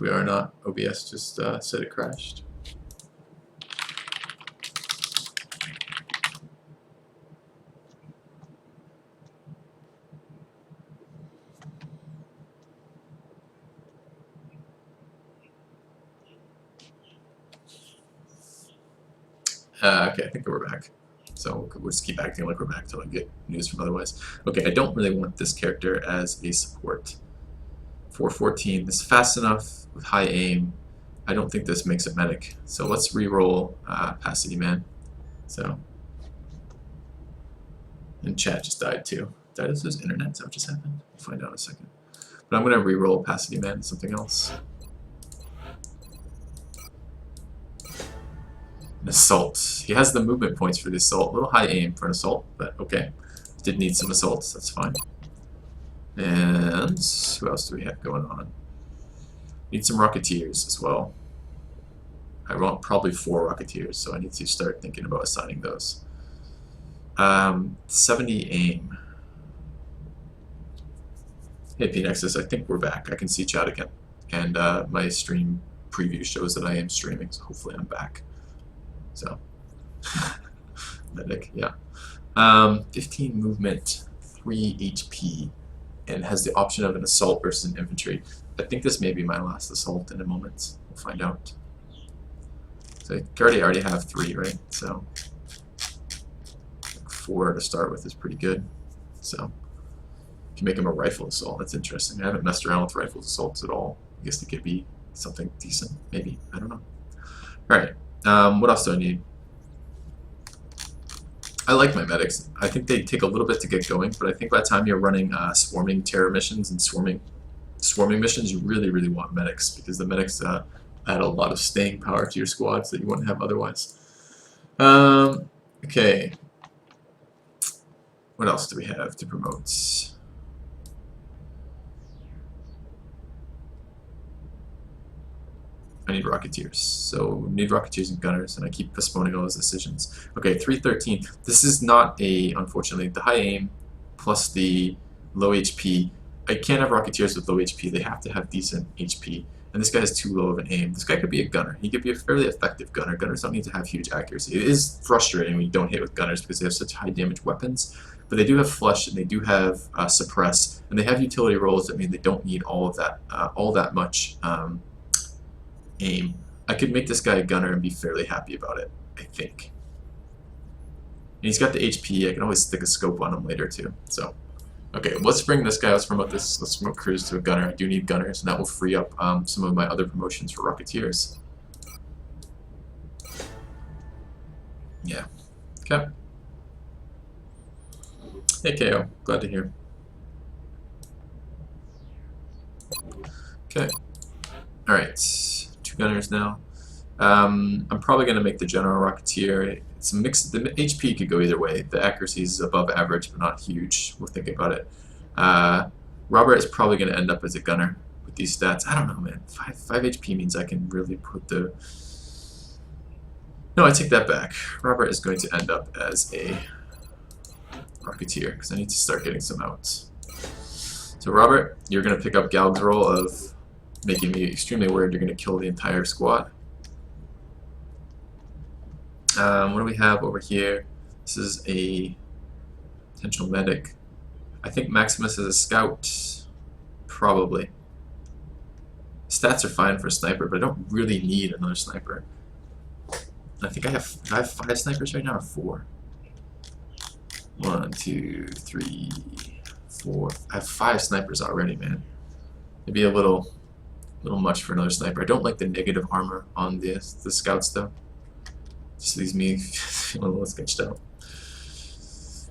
we are not. OBS just said it crashed. Okay, I think we're back. So we'll just keep acting like we're back till I get news from otherwise. Okay, I don't really want this character as a support. 414 is fast enough with high aim. I don't think this makes a medic. So let's re-roll Passity Man. So, and chat just died too. Died of his internet? Is that what just happened? We'll find out in a second. But I'm gonna re-roll Passity Man to something else. An assault. He has the movement points for the assault. A little high aim for an assault, but okay. Did need some assaults, that's fine. And who else do we have going on? Need some Rocketeers as well. I want probably 4 Rocketeers, so I need to start thinking about assigning those. 70 aim. Hey P-Nexus, I think we're back. I can see chat again. And my stream preview shows that I am streaming, so hopefully I'm back. So, medic, yeah. 15 movement, 3 HP, and has the option of an assault versus an infantry. I think this may be my last assault in a moment. We'll find out. So I already have 3, right? So 4 to start with is pretty good. So you can make him a rifle assault. That's interesting. I haven't messed around with rifle assaults at all. I guess it could be something decent, maybe. I don't know. All right. What else do I need? I like my medics. I think they take a little bit to get going, but I think by the time you're running swarming terror missions and swarming missions, you really want medics, because the medics add a lot of staying power to your squads that you wouldn't have otherwise. Okay. What else do we have to promote? I need Rocketeers. So need Rocketeers and Gunners, and I keep postponing all those decisions. Okay, 313. This is not unfortunately, the high aim plus the low HP. I can't have Rocketeers with low HP. They have to have decent HP. And this guy has too low of an aim. This guy could be a gunner. He could be a fairly effective gunner. Gunners don't need to have huge accuracy. It is frustrating when you don't hit with gunners because they have such high damage weapons. But they do have flush, and they do have suppress, and they have utility rolls that mean they don't need all of that, all that much aim. I could make this guy a gunner and be fairly happy about it, I think. And he's got the HP. I can always stick a scope on him later too. So, okay, let's bring this guy. Let's promote this. Let's promote Cruz to a gunner. I do need gunners, and that will free up some of my other promotions for Rocketeers. Yeah. Okay. Hey KO, glad to hear. Okay. All right. 2 gunners now. I'm probably going to make the General Rocketeer. It's a mix. The HP could go either way. The accuracy is above average, but not huge. We'll think about it. Robert is probably going to end up as a gunner with these stats. I don't know, man. 5 HP means I can really put the... No, I take that back. Robert is going to end up as a Rocketeer, because I need to start getting some outs. So Robert, you're going to pick up Galg's role of making me extremely worried you're going to kill the entire squad. What do we have over here? This is a potential medic. I think Maximus is a scout. Probably. Stats are fine for a sniper, but I don't really need another sniper. I think I have 5 snipers right now, or 4. 1, 2, 3, 4. I have 5 snipers already, man. Maybe a little much for another sniper. I don't like the negative armor on the scouts though. Just leaves me feeling a little sketched out.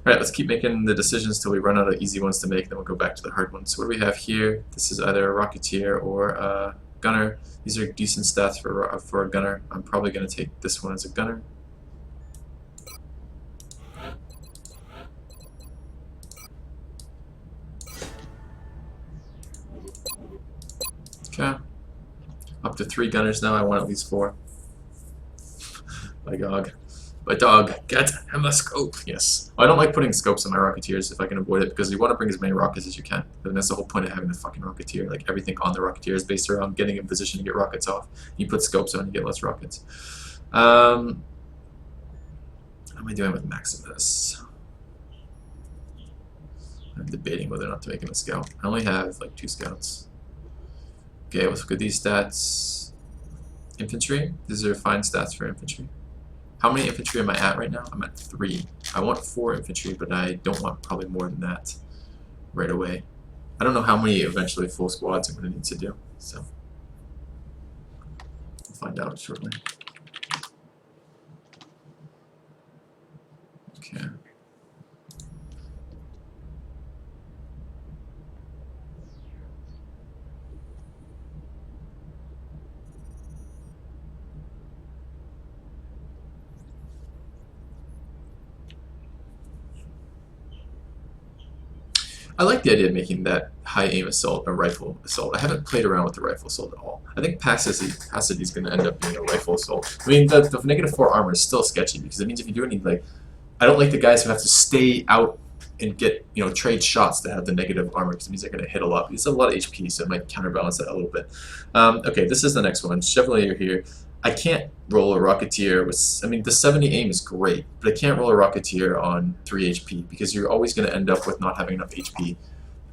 Alright, let's keep making the decisions till we run out of easy ones to make, then we'll go back to the hard ones. So what do we have here? This is either a Rocketeer or a Gunner. These are decent stats for a Gunner. I'm probably going to take this one as a Gunner. Okay. Up to 3 gunners now. I want at least 4. By GOG. My dog, get him a scope. Yes. I don't like putting scopes on my Rocketeers if I can avoid it, because you want to bring as many rockets as you can. And that's the whole point of having the fucking Rocketeer. Like, everything on the Rocketeer is based around getting in position to get rockets off. You put scopes on, you get less rockets. How am I doing with Maximus? I'm debating whether or not to make him a scout. I only have like 2 scouts. Okay, let's look at these stats. Infantry. These are fine stats for infantry. How many infantry am I at right now? I'm at 3. I want 4 infantry, but I don't want probably more than that right away. I don't know how many eventually full squads I'm going to need to do, so we'll find out shortly. Okay. I like the idea of making that high aim assault a rifle assault. I haven't played around with the rifle assault at all. I think Passivity is going to end up being a rifle assault. I mean, the -4 armor is still sketchy, because it means if you do any, like, I don't like the guys who have to stay out and get, you know, trade shots to have the negative armor, because it means they're going to hit a lot. It's a lot of HP, so it might counterbalance that a little bit. Okay, this is the next one. Chevalier here. I can't roll a Rocketeer with, I mean, the 70 aim is great, but I can't roll a Rocketeer on 3 HP, because you're always going to end up with not having enough HP.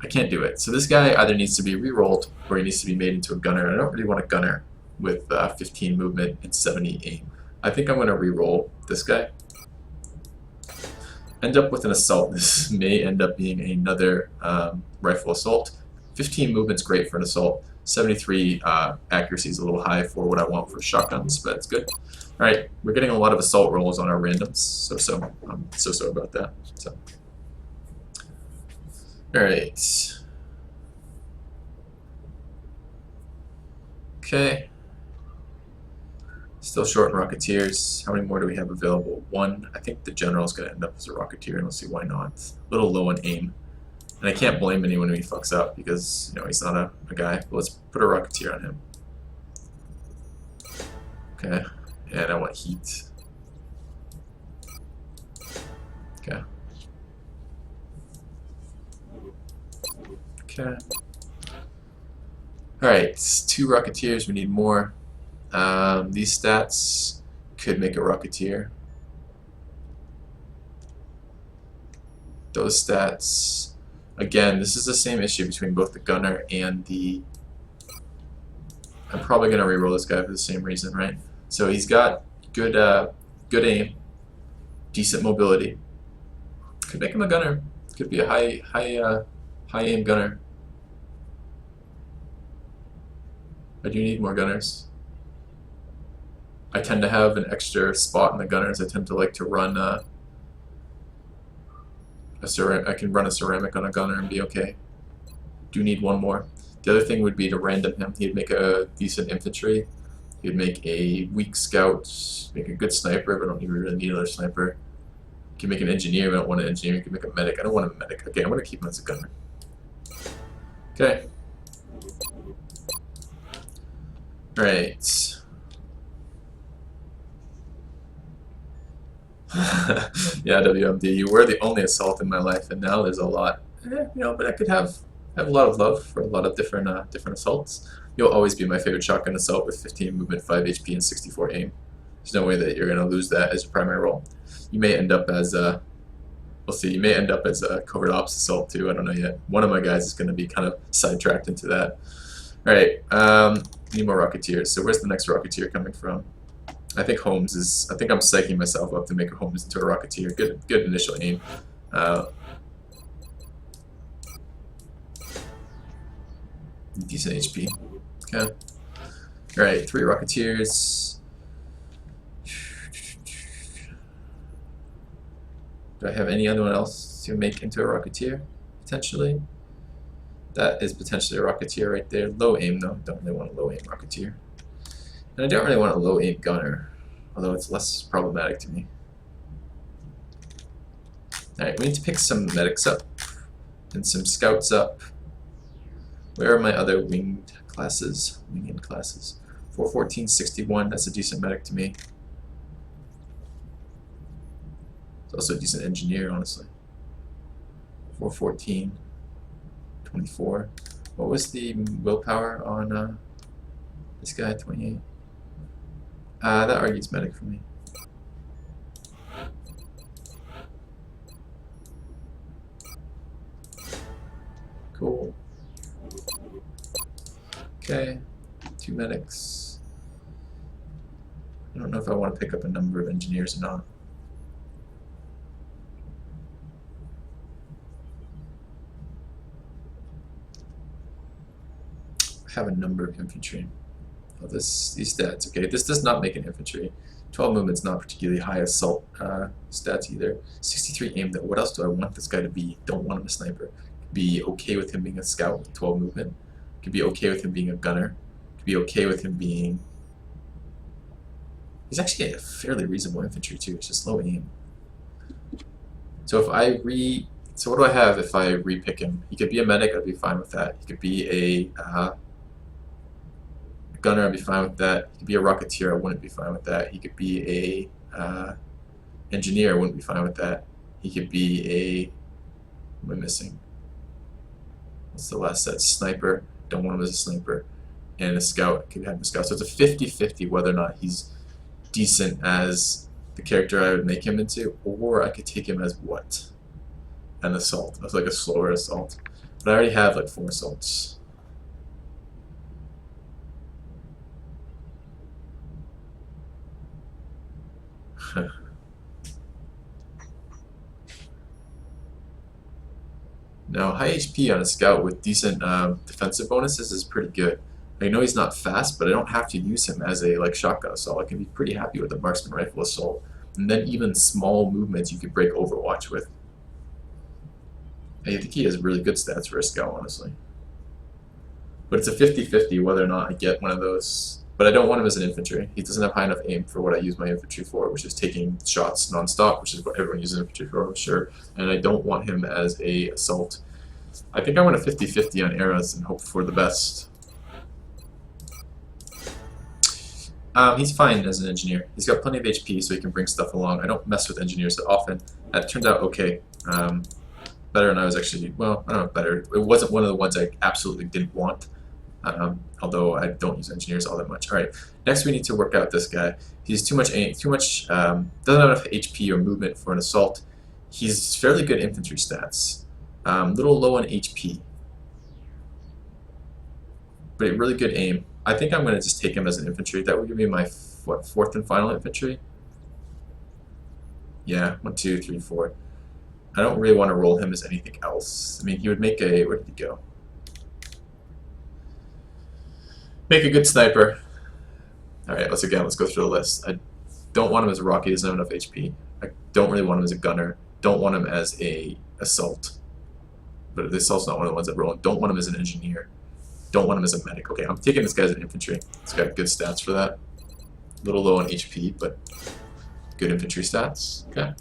I can't do it. So this guy either needs to be re-rolled, or he needs to be made into a gunner. I don't really want a gunner with 15 movement and 70 aim. I think I'm going to re-roll this guy. End up with an assault. This may end up being another rifle assault. 15 movement's great for an assault. 73 accuracy is a little high for what I want for shotguns, but it's good. Alright, we're getting a lot of assault rolls on our randoms, I'm so about that. So, alright. Okay. Still short in Rocketeers. How many more do we have available? 1. I think the General's going to end up as a Rocketeer, and we'll see why not. A little low on aim. And I can't blame anyone when he fucks up, because, you know, he's not a guy. But let's put a Rocketeer on him. Okay. And I want heat. Okay. Okay. Alright, 2 Rocketeers, we need more. These stats could make a Rocketeer. Those stats... Again, this is the same issue between both the gunner and the... I'm probably going to reroll this guy for the same reason, right? So he's got good good aim, decent mobility. Could make him a gunner. Could be a high aim gunner. I do need more gunners. I tend to have an extra spot in the gunners. I tend to like to run I can run a ceramic on a gunner and be okay. Do need 1 more. The other thing would be to random him. He'd make a decent infantry. He'd make a weak scout, make a good sniper, but I don't really need another sniper. He can make an engineer, but I don't want an engineer. He can make a medic. I don't want a medic. Okay, I'm going to keep him as a gunner. Okay. Alright. Yeah, WMD, you were the only assault in my life, and now there's a lot. You know, but I could have a lot of love for a lot of different assaults. You'll always be my favorite shotgun assault with 15 movement, 5 HP, and 64 aim. There's no way that you're going to lose that as your primary role. You may end up as a... We'll see, you may end up as a covert ops assault too, I don't know yet. One of my guys is going to be kind of sidetracked into that. Alright, need more Rocketeers. So where's the next Rocketeer coming from? I think Holmes is... I think I'm psyching myself up to make a Holmes into a Rocketeer. Good initial aim. Decent HP. Okay. Alright, 3 Rocketeers. Do I have any other one else to make into a Rocketeer? Potentially. That is potentially a Rocketeer right there. Low aim though. Don't really want a low aim Rocketeer. And I don't really want a low aim gunner, although it's less problematic to me. Alright, we need to pick some medics up and some scouts up. Where are my other winged classes? Winged classes. 414, 61, that's a decent medic to me. He's also a decent engineer, honestly. 414, 24. What was the willpower on this guy? 28. That argues medic for me. Cool. Okay, 2 medics. I don't know if I want to pick up a number of engineers or not. I have a number of infantry. Oh, these stats. Okay, this does not make an infantry. 12 movement's not particularly high assault stats either. 63 aim though. What else do I want this guy to be? Don't want him a sniper. Be okay with him being a scout with 12 movement. Could be okay with him being a gunner. Could be okay with him being... He's actually a fairly reasonable infantry too. It's just low aim. So if I so what do I have if I re-pick him? He could be a medic. I'd be fine with that. He could be a gunner. I'd be fine with that. He could be a rocketeer. I wouldn't be fine with that. He could be a engineer. I wouldn't be fine with that. He could be a... What am I missing? What's the last set? Sniper. Don't want him as a sniper. And a scout. Could have him a scout. So it's a 50-50 whether or not he's decent as the character I would make him into, or I could take him as what? An assault. As like a slower assault. But I already have like 4 assaults. Now, high HP on a scout with decent defensive bonuses is pretty good. I know he's not fast, but I don't have to use him as a shotgun assault. I can be pretty happy with a marksman rifle assault. And then even small movements you could break Overwatch with. I think he has really good stats for a scout, honestly. But it's a 50-50 whether or not I get one of those. But I don't want him as an infantry. He doesn't have high enough aim for what I use my infantry for, which is taking shots non-stop, which is what everyone uses infantry for, sure. And I don't want him as a assault. I think I want a 50-50 on arrows and hope for the best. He's fine as an engineer. He's got plenty of HP, so he can bring stuff along. I don't mess with engineers that often. That turned out okay. Better than I was actually, well, I don't know, better. It wasn't one of the ones I absolutely didn't want. Although I don't use engineers all that much. Alright, next we need to work out this guy. He's doesn't have enough HP or movement for an assault. He's fairly good infantry stats. Little low on HP. But really good aim. I think I'm going to just take him as an infantry. That would give me my, what, 4th and final infantry? Yeah, 1, 2, 3, 4. I don't really want to roll him as anything else. I mean, he would make a... Where did he go? Make a good sniper. Alright, let's go through the list. I don't want him as a rocket, he doesn't have enough HP. I don't really want him as a gunner. Don't want him as a assault. But this assault's not one of the ones that roll. Don't want him as an engineer. Don't want him as a medic. Okay, I'm taking this guy as an infantry. He's got good stats for that. A little low on HP, but good infantry stats. Okay.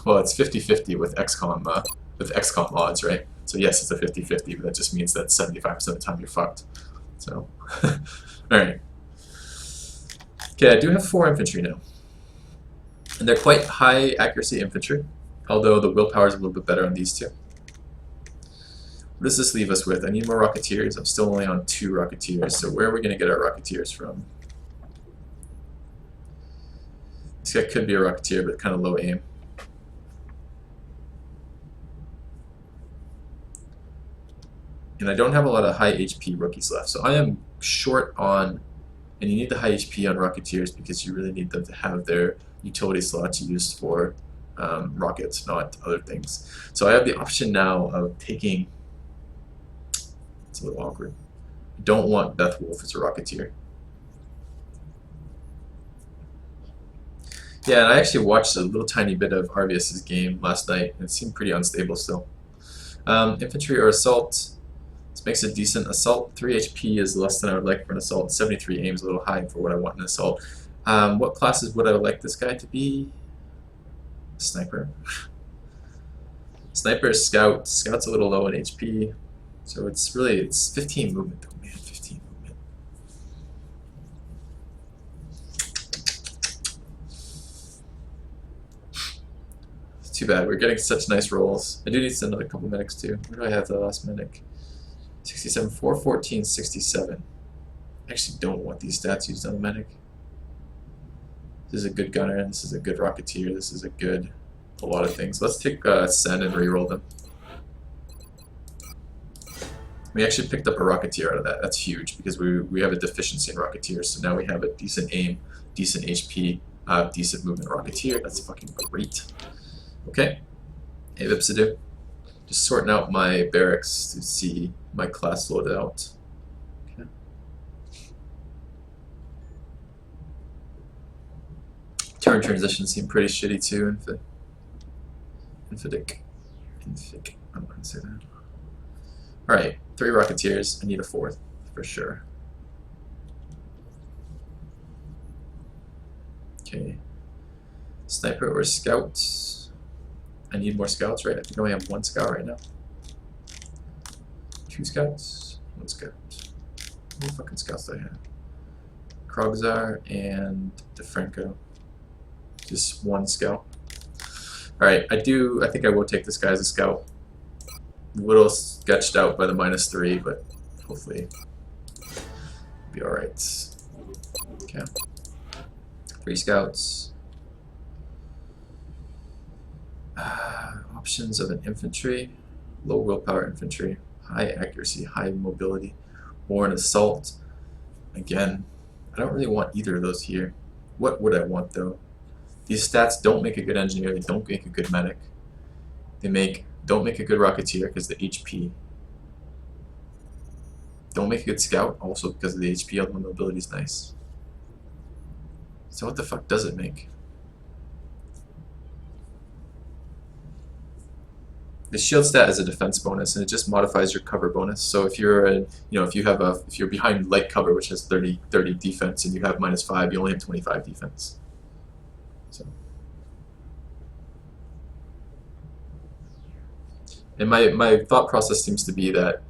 Well, it's 50-50 with XCOM mods, right? So yes, it's a 50-50, but that just means that 75% of the time you're fucked. So, alright. Okay, I do have 4 infantry now. And they're quite high accuracy infantry, although the willpower is a little bit better on these 2. What does this leave us with? I need more rocketeers. I'm still only on 2 rocketeers, so where are we going to get our rocketeers from? This guy could be a rocketeer, but kind of low aim. And I don't have a lot of high HP rookies left, so I am short on, and you need the high HP on rocketeers because you really need them to have their utility slots used for rockets, not other things. So I have the option now of taking, it's a little awkward, I don't want Beth Wolf as a rocketeer. Yeah, and I actually watched a little tiny bit of Arvius's game last night, and it seemed pretty unstable still. Infantry or assault. This makes a decent assault. 3 HP is less than I would like for an assault. 73 aim is a little high for what I want in an assault. What classes would I like this guy to be? Sniper. Sniper is scout. Scout's a little low in HP. So it's 15 movement though, man. 15 movement. Too bad. We're getting such nice rolls. I do need to send another couple medics too. Where do I have the last medic? 67, 414, 67. I actually don't want these stats used on the medic. This is a good gunner, this is a good rocketeer, this is a lot of things. Let's take Sen and reroll them. We actually picked up a rocketeer out of that. That's huge because we have a deficiency in rocketeers. So now we have a decent aim, decent HP, decent movement rocketeer. That's fucking great. Okay. Hey Vipsidoo. Just sorting out my barracks to see my class loaded out. Okay. Turn transitions seem pretty shitty too. Infidic. I'm not gonna say that. Alright, 3 rocketeers. I need a 4th for sure. Okay. Sniper or scout? I need more scouts, right? I think I only have 1 scout right now. 2 scouts? 1 scout. How many fucking scouts do I have? Krogzar and DeFranco. Just 1 scout. Alright, I think I will take this guy as a scout. A little sketched out by the -3, but hopefully be alright. Okay. 3 scouts. Options of an infantry, low willpower infantry, high accuracy, high mobility, or an assault. Again, I don't really want either of those here. What would I want though? These stats don't make a good engineer, they don't make a good medic. Don't make a good rocketeer because the HP. Don't make a good scout also because of the HP, although mobility is nice. So what the fuck does it make? The shield stat is a defense bonus, and it just modifies your cover bonus. So if you're, if you're behind light cover, which has 30 defense, and you have -5, you only have 25 defense. So, and my thought process seems to be that,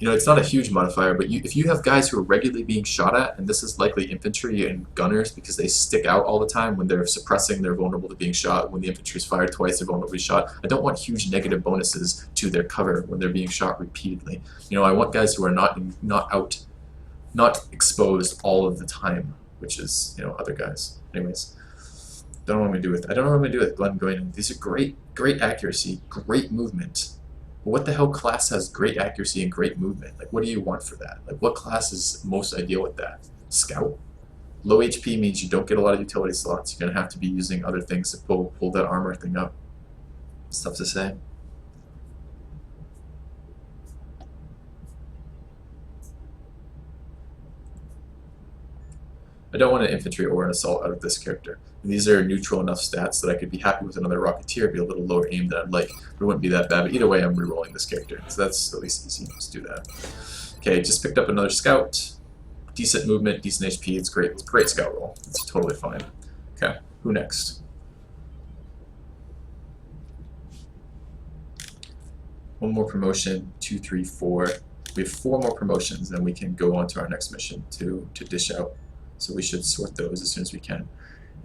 it's not a huge modifier, but if you have guys who are regularly being shot at, and this is likely infantry and gunners because they stick out all the time when they're suppressing, they're vulnerable to being shot. When the infantry is fired twice, they're vulnerable to be shot. I don't want huge negative bonuses to their cover when they're being shot repeatedly. I want guys who are not exposed all of the time, which is other guys. Anyways, don't know what I'm gonna do with. I don't know what I'm gonna do with Glenn going in. These are great accuracy, great movement. What the hell class has great accuracy and great movement? Like, what do you want for that? Like, what class is most ideal with that? Scout? Low HP means you don't get a lot of utility slots. You're going to have to be using other things to pull that armor thing up. It's tough to say. I don't want an infantry or an assault out of this character. And these are neutral enough stats that I could be happy with another rocketeer, be a little lower aim than I'd like, but it wouldn't be that bad. But either way, I'm rerolling this character, so that's at least easy. Let's do that. Okay, just picked up another scout. Decent movement, decent HP. It's great. It's a great scout roll. It's totally fine. Okay, who next? One more promotion. 2, 3, 4. We have 4 more promotions, and we can go on to our next mission to dish out. So we should sort those as soon as we can.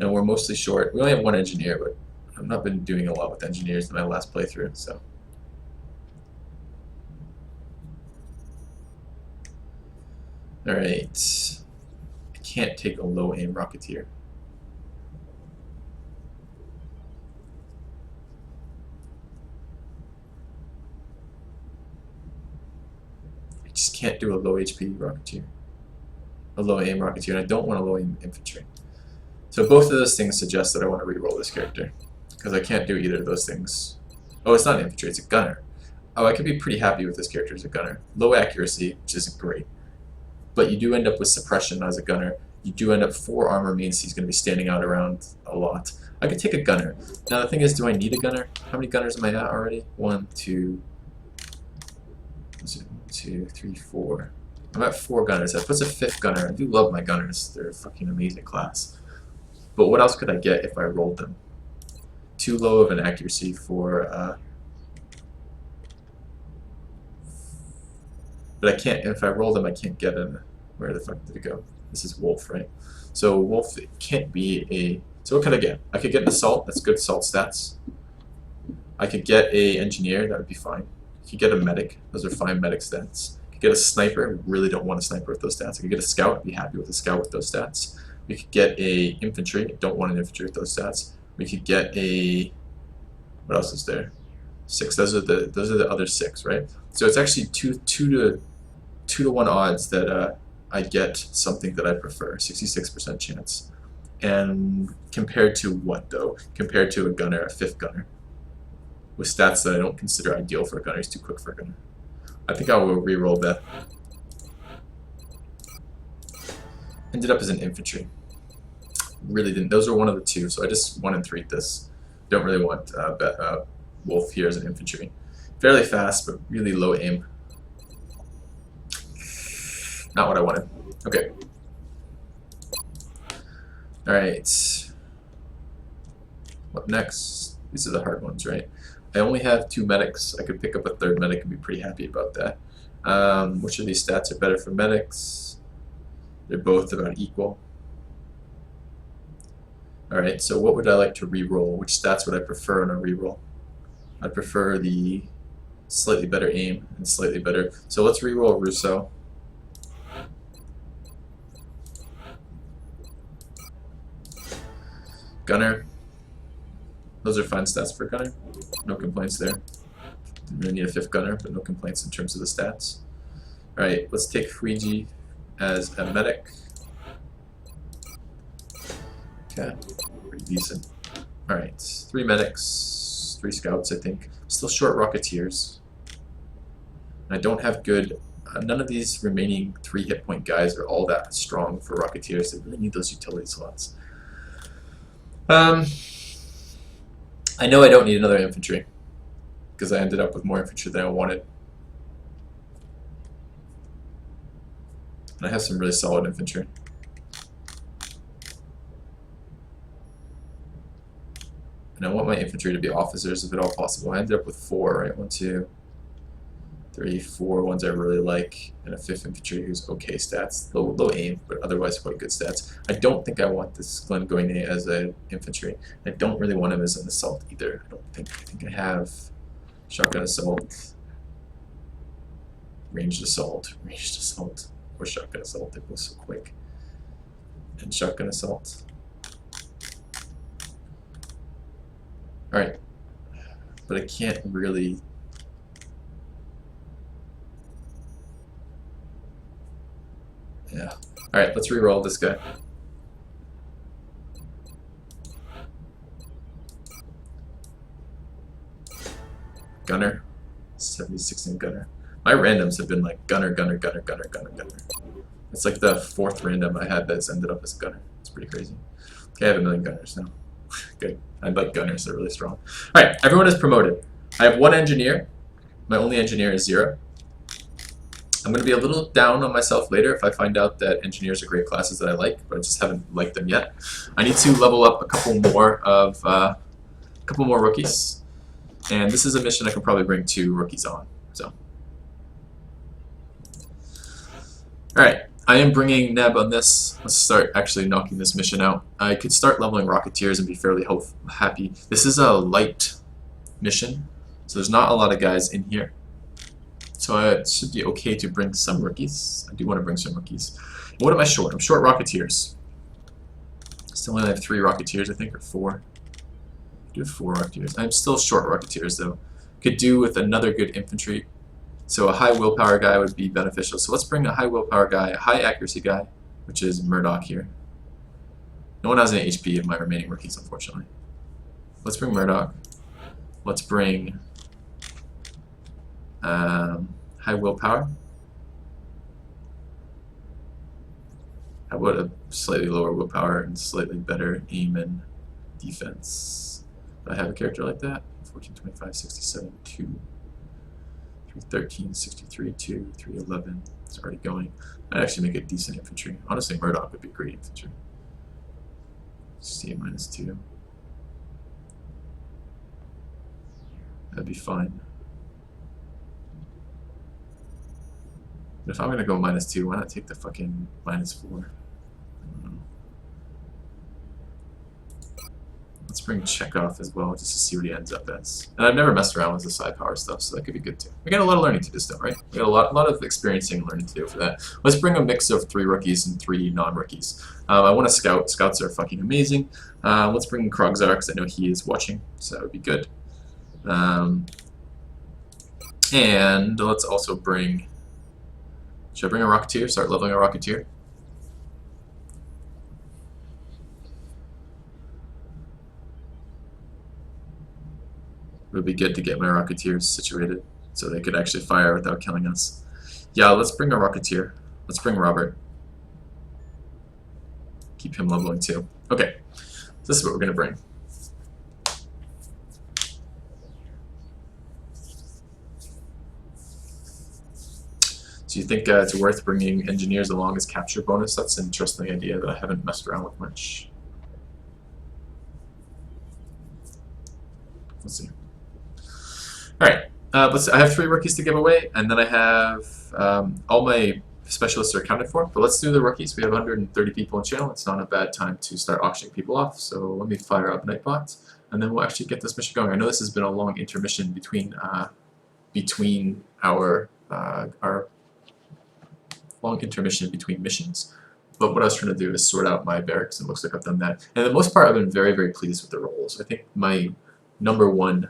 And we're mostly short. We only have 1 engineer, but I've not been doing a lot with engineers in my last playthrough, so. Alright. I can't take a low aim rocketeer. I just can't do a low HP rocketeer. A low aim rocketeer, and I don't want a low aim infantry. So both of those things suggest that I want to reroll this character, because I can't do either of those things. Oh, it's not an infantry, it's a gunner. Oh, I could be pretty happy with this character as a gunner. Low accuracy, which isn't great. But you do end up with suppression as a gunner. You do end up 4 armor means he's going to be standing out around a lot. I could take a gunner. Now the thing is, do I need a gunner? How many gunners am I at already? 1, 2, 3, 4. I'm at 4 gunners. That puts a 5th gunner. I do love my gunners. They're a fucking amazing class. But what else could I get if I rolled them? Too low of an accuracy for... But I can't, if I roll them, I can't get them. Where the fuck did it go? This is Wolf, right? So Wolf, it can't be a... So what could I get? I could get an Assault. That's good Assault stats. I could get a engineer, that would be fine. I could get a medic, those are fine medic stats. I could get a sniper, really don't want a sniper with those stats. I could get a scout, I'd be happy with a scout with those stats. We could get a infantry, don't want an infantry with those stats. We could get a, what else is there? 6, those are the other 6, right? So it's actually 2 to 1 odds that I get something that I prefer, 66% chance. And compared to what though? Compared to a gunner, a 5th gunner, with stats that I don't consider ideal for a gunner. He's too quick for a gunner. I think I will re-roll that. Ended up as an infantry. Really didn't. Those were one of the 2, so I just 1 and 3'd this. Don't really want Wolf here as an infantry. Fairly fast, but really low aim. Not what I wanted. Okay. Alright. What next? These are the hard ones, right? I only have 2 medics. I could pick up a 3rd medic and be pretty happy about that. Which of these stats are better for medics? They're both about equal. Alright, so what would I like to re-roll? Which stats would I prefer in a re-roll? I'd prefer the slightly better aim and slightly better. So let's re-roll Russo. Gunner. Those are fine stats for gunner. No complaints there. Didn't really need a 5th gunner, but no complaints in terms of the stats. Alright, let's take Fuiji as a medic. Okay, pretty decent. Alright, 3 medics, 3 scouts, I think. Still short Rocketeers. And I don't have good... none of these remaining 3 hit point guys are all that strong for Rocketeers. They really need those utility slots. I know I don't need another infantry, because I ended up with more infantry than I wanted. And I have some really solid infantry. And I want my infantry to be officers if at all possible. I ended up with 4, right? 1, 2, 3, 4 ones I really like, and a 5th infantry who's okay stats. Low aim, but otherwise quite good stats. I don't think I want this Glenn Goyne as an infantry. I don't really want him as an assault either. I think I have shotgun assault, ranged assault, or shotgun assault. They're both so quick. And shotgun assault. Alright. But I can't really... Yeah. Alright, let's re-roll this guy. Gunner. 76 in gunner. My randoms have been like gunner, gunner, gunner, gunner, gunner, gunner. It's like the 4th random I had that's ended up as a gunner. It's pretty crazy. Okay, I have 1,000,000 gunners now. Good. I like gunners, they're really strong. Alright, everyone is promoted. I have 1 engineer. My only engineer is 0. I'm going to be a little down on myself later if I find out that engineers are great classes that I like, but I just haven't liked them yet. I need to level up a couple more rookies, and this is a mission I can probably bring 2 rookies on. So, all right, I am bringing Neb on this. Let's start actually knocking this mission out. I could start leveling Rocketeers and be fairly happy. This is a light mission, so there's not a lot of guys in here. So it should be okay to bring some rookies. I do want to bring some rookies. What am I short? I'm short Rocketeers. Still only have 3 Rocketeers, I think, or 4. I do have 4 Rocketeers. I'm still short Rocketeers, though. Could do with another good infantry. So a high willpower guy would be beneficial. So let's bring a high willpower guy, a high accuracy guy, which is Murdoch here. No one has any HP of my remaining rookies, unfortunately. Let's bring Murdoch. Let's bring... high willpower. How about a slightly lower willpower and slightly better aim and defense? Do I have a character like that? 14, 25, 67, 2, 313, 63, 2, 311. It's already going. I'd actually make a decent infantry. Honestly, Murdoch would be great infantry. 68 minus 2. That'd be fine. But if I'm gonna go -2, why not take the fucking -4? I don't know. Let's bring Chekhov as well, just to see what he ends up as. And I've never messed around with the side power stuff, so that could be good too. We got a lot of learning to do still, right? We got a lot of experiencing and learning to do for that. Let's bring a mix of 3 rookies and 3 non-rookies. I want a scout. Scouts are fucking amazing. Let's bring Krogzar, because I know he is watching, so that would be good. And let's also bring... Should I bring a Rocketeer? Start leveling a Rocketeer? It would be good to get my Rocketeers situated so they could actually fire without killing us. Yeah, let's bring a Rocketeer. Let's bring Robert. Keep him leveling too. Okay, so this is what we're going to bring. So you think it's worth bringing engineers along as capture bonus? That's an interesting idea that I haven't messed around with much. Let's see. Alright, I have 3 rookies to give away, and then I have all my specialists are accounted for, but let's do the rookies. We have 130 people in channel. It's not a bad time to start auctioning people off, so let me fire up Nightbot, and then we'll actually get this mission going. I know this has been a long intermission between our long intermission between missions, but what I was trying to do is sort out my barracks, and it looks like I've done that. And for the most part, I've been very, very pleased with the roles. I think my #1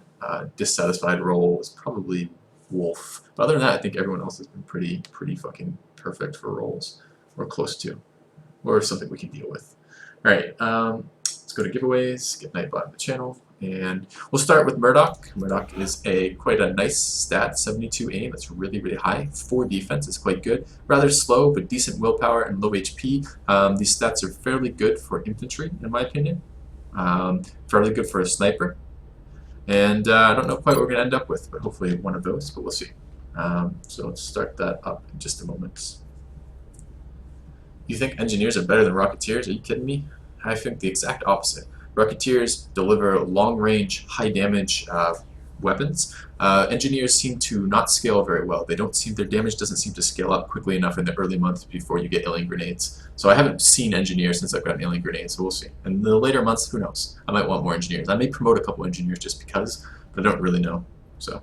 dissatisfied role was probably Wolf. But other than that, I think everyone else has been pretty fucking perfect for roles, or close to, or something we can deal with. Alright, let's go to giveaways, get Nightbot in the channel, and we'll start with Murdoch. Murdoch is quite a nice stat, 72 aim, that's really, really high. 4 defense is quite good. Rather slow, but decent willpower and low HP. These stats are fairly good for infantry, in my opinion. Fairly good for a sniper. And I don't know quite what we're going to end up with, but hopefully one of those, but we'll see. So let's start that up in just a moment. You think engineers are better than Rocketeers? Are you kidding me? I think the exact opposite. Rocketeers deliver long-range, high-damage weapons. Engineers seem to not scale very well. Their damage doesn't seem to scale up quickly enough in the early months before you get alien grenades. So I haven't seen engineers since I've gotten alien grenades, so we'll see. And in the later months, who knows? I might want more engineers. I may promote a couple engineers just because, but I don't really know. So,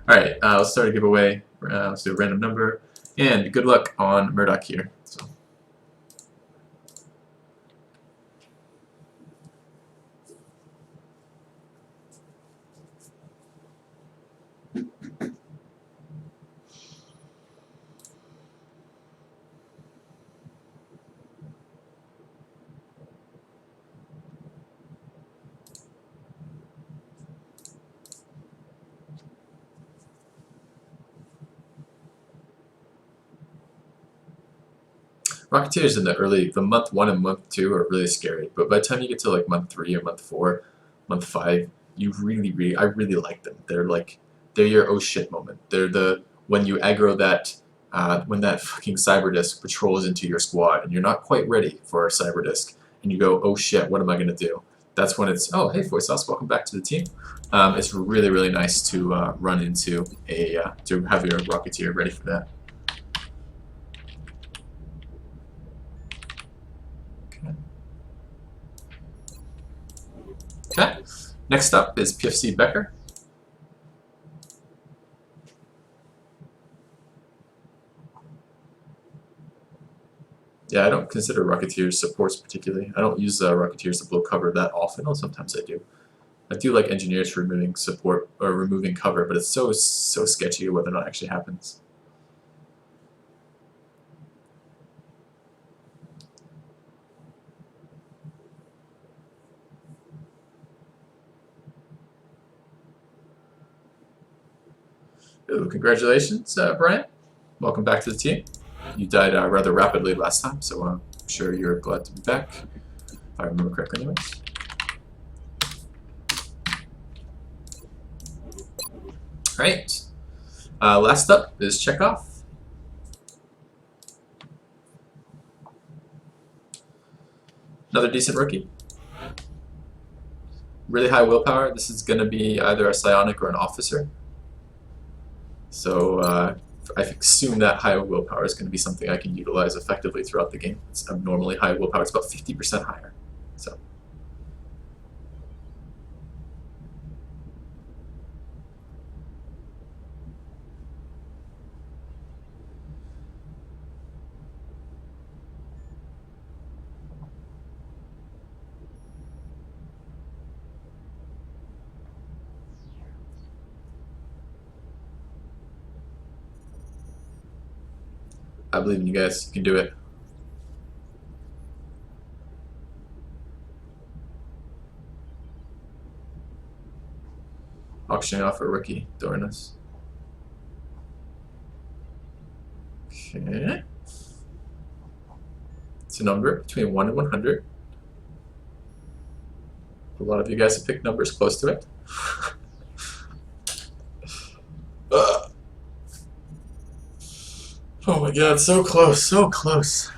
alright, let's start a giveaway. Let's do a random number. And good luck on Murdoch here. So. Rocketeers in the month 1 and month 2 are really scary, but by the time you get to like month 3 or month 4, month 5, I really like them. They're your oh shit moment. They're when you aggro that, when that fucking cyber disc patrols into your squad and you're not quite ready for a cyber disc, and you go, oh shit, what am I gonna do? That's when it's, oh hey Foysos, welcome back to the team. It's really, really nice to run into to have your Rocketeer ready for that. Okay, next up is PFC Becker. Yeah, I don't consider Rocketeers supports particularly. I don't use Rocketeers to blow cover that often, though sometimes I do. I do like engineers for removing support or removing cover, but it's so sketchy whether or not it actually happens. Ooh, congratulations, Brian. Welcome back to the team. You died rather rapidly last time, so I'm sure you're glad to be back, if I remember correctly anyways. Alright, last up is Chekhov. Another decent rookie. Really high willpower. This is going to be either a psionic or an officer. So I assume that high willpower is going to be something I can utilize effectively throughout the game. It's abnormally high willpower. It's about 50% higher. So I believe in you guys. You can do it. Auctioning off a rookie, Dornus. Okay. It's a number between 1 and 100. A lot of you guys have picked numbers close to it. Oh my god, so close, so close.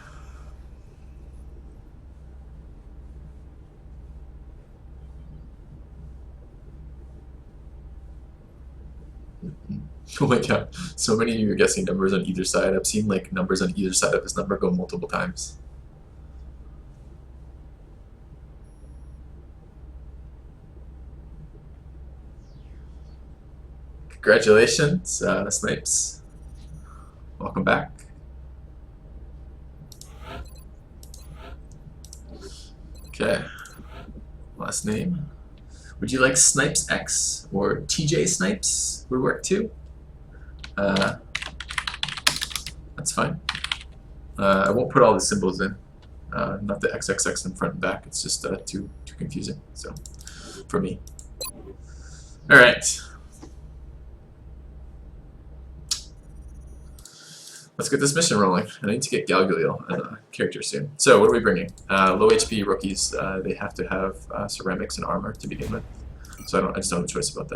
Oh my god, so many of you are guessing numbers on either side. I've seen like numbers on either side of this number go multiple times. Congratulations, Snipes. Welcome back. Okay. Last name. Would you like Snipes X or TJ Snipes? Would work too. That's fine. I won't put all the symbols in. Not the XXX in front and back. It's just too confusing. So, for me. All right. Let's get this mission rolling. I need to get Galgulil as a character soon. So what are we bringing? Low HP rookies. They have to have ceramics and armor to begin with. So I just don't have a choice about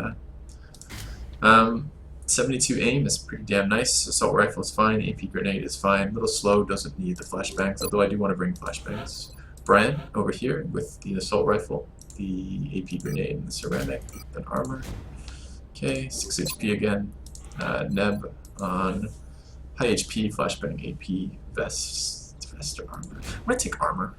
that. 72 aim is pretty damn nice. Assault rifle is fine. AP grenade is fine. A little slow. Doesn't need the flashbangs. Although I do want to bring flashbangs. Brian over here with the assault rifle, the AP grenade, and the ceramic, and armor. Okay, 6 HP again. Neb on high HP, flashbang, AP, vest or armor. I'm gonna take armor.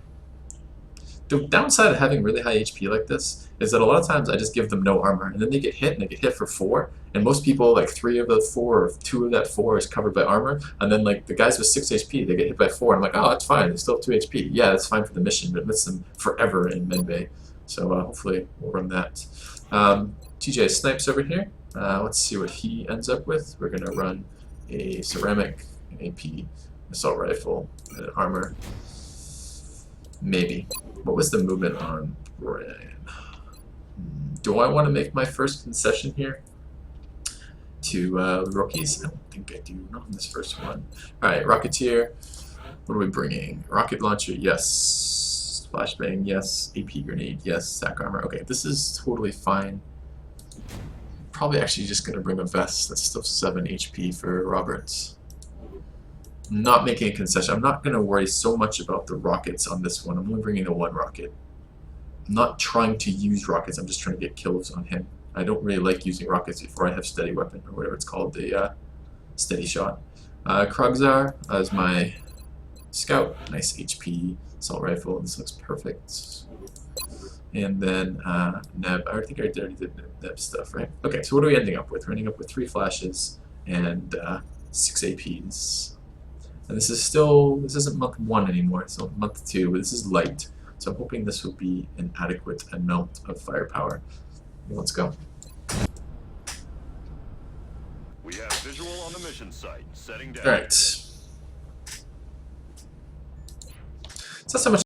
The downside of having really high HP like this is that a lot of times I just give them no armor, and then they get hit, and they get hit for 4, and most people, like 3 of the 4, or 2 of that 4 is covered by armor, and then like the guys with 6 HP, they get hit by 4, and I'm like, oh, that's fine, they still have 2 HP. Yeah, that's fine for the mission, but it misses them forever in medbay. So hopefully we'll run that. TJ Snipes over here. Let's see what he ends up with. We're gonna run a ceramic, AP, assault rifle, and armor. Maybe. What was the movement on Brian? Do I want to make my first concession here to rookies? I don't think I do. Not on this first one. Alright, Rocketeer. What are we bringing? Rocket launcher, yes. Flashbang, yes. AP grenade, yes. Sack armor. Okay, this is totally fine. Probably actually just going to bring a vest. That's still 7 HP for Roberts. I'm not making a concession. I'm not going to worry so much about the rockets on this one. I'm only bringing the 1 rocket. I'm not trying to use rockets. I'm just trying to get kills on him. I don't really like using rockets before I have steady weapon, or whatever it's called, the steady shot. Krogzar as my scout. Nice HP assault rifle. This looks perfect. And then Neb, I think I already did Neb stuff, right? Okay, so what are we ending up with? We're ending up with 3 flashes and 6 APs. And this isn't month 1 anymore, it's month 2, but this is light. So I'm hoping this will be an adequate amount of firepower. Let's go. We have visual on the mission site. Setting down. Alright. It's not so much